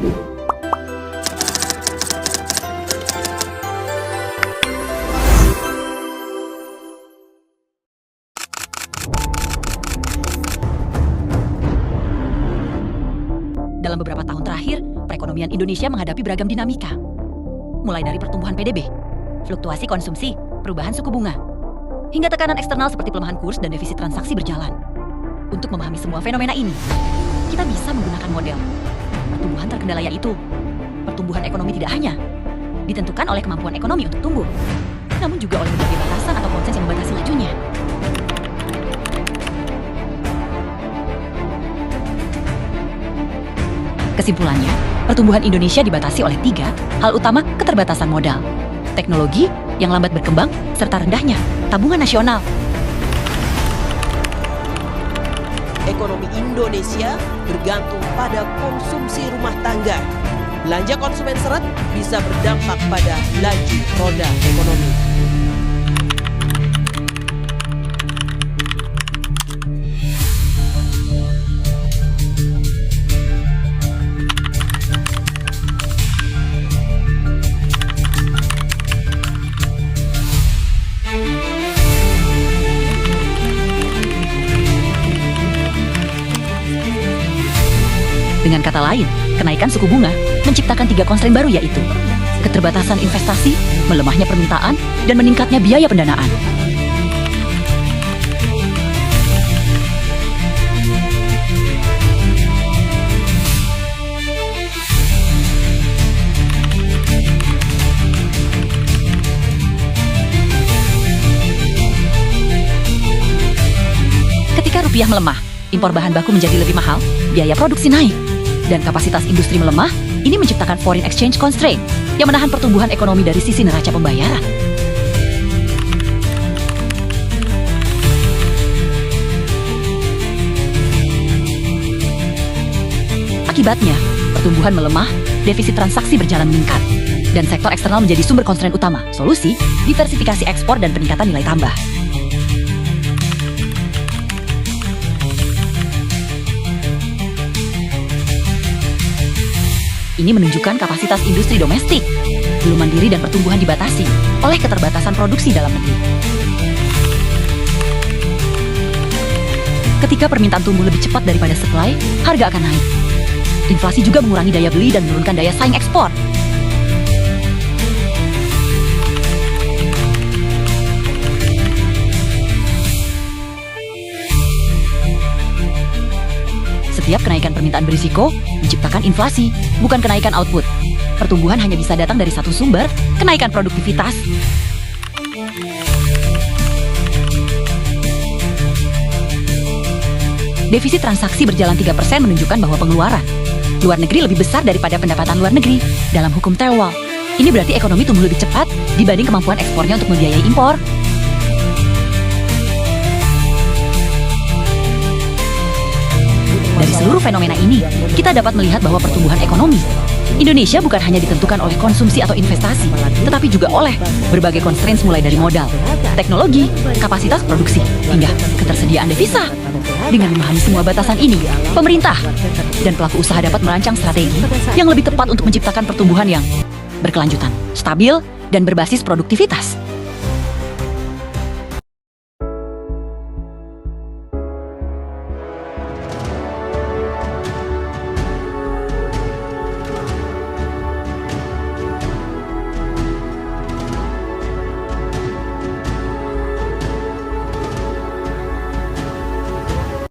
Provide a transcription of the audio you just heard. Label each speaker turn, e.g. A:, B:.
A: Dalam beberapa tahun terakhir, perekonomian Indonesia menghadapi beragam dinamika. Mulai dari pertumbuhan PDB, fluktuasi konsumsi, perubahan suku bunga, hingga tekanan eksternal seperti pelemahan kurs dan defisit transaksi berjalan. Untuk memahami semua fenomena ini, kita bisa menggunakan model pertumbuhan terkendala, yaitu pertumbuhan ekonomi tidak hanya ditentukan oleh kemampuan ekonomi untuk tumbuh, namun juga oleh berbagai batasan atau konsen yang membatasi lajunya. Kesimpulannya, pertumbuhan Indonesia dibatasi oleh 3 hal utama: keterbatasan modal, teknologi yang lambat berkembang, serta rendahnya tabungan nasional.
B: Ekonomi Indonesia bergantung pada konsumsi rumah tangga. Belanja konsumen seret bisa berdampak pada laju roda ekonomi.
A: Dengan kata lain, kenaikan suku bunga menciptakan 3 konstrain baru, yaitu keterbatasan investasi, melemahnya permintaan, dan meningkatnya biaya pendanaan. Ketika rupiah melemah, impor bahan baku menjadi lebih mahal, biaya produksi naik, dan kapasitas industri melemah. Ini menciptakan foreign exchange constraint yang menahan pertumbuhan ekonomi dari sisi neraca pembayaran. Akibatnya, pertumbuhan melemah, defisit transaksi berjalan meningkat, dan sektor eksternal menjadi sumber constraint utama. Solusi, diversifikasi ekspor dan peningkatan nilai tambah. Ini menunjukkan kapasitas industri domestik belum mandiri dan pertumbuhan dibatasi oleh keterbatasan produksi dalam negeri. Ketika permintaan tumbuh lebih cepat daripada supply, harga akan naik. Inflasi juga mengurangi daya beli dan menurunkan daya saing ekspor. Setiap kenaikan permintaan berisiko menciptakan inflasi, bukan kenaikan output. Pertumbuhan hanya bisa datang dari satu sumber, kenaikan produktivitas. Defisit transaksi berjalan 3% menunjukkan bahwa pengeluaran luar negeri lebih besar daripada pendapatan luar negeri. Dalam hukum Taiwan, ini berarti ekonomi tumbuh lebih cepat dibanding kemampuan ekspornya untuk membiayai impor. Dari seluruh fenomena ini, kita dapat melihat bahwa pertumbuhan ekonomi Indonesia bukan hanya ditentukan oleh konsumsi atau investasi, tetapi juga oleh berbagai constraints mulai dari modal, teknologi, kapasitas produksi, hingga ketersediaan devisa. Dengan memahami semua batasan ini, pemerintah dan pelaku usaha dapat merancang strategi yang lebih tepat untuk menciptakan pertumbuhan yang berkelanjutan, stabil, dan berbasis produktivitas.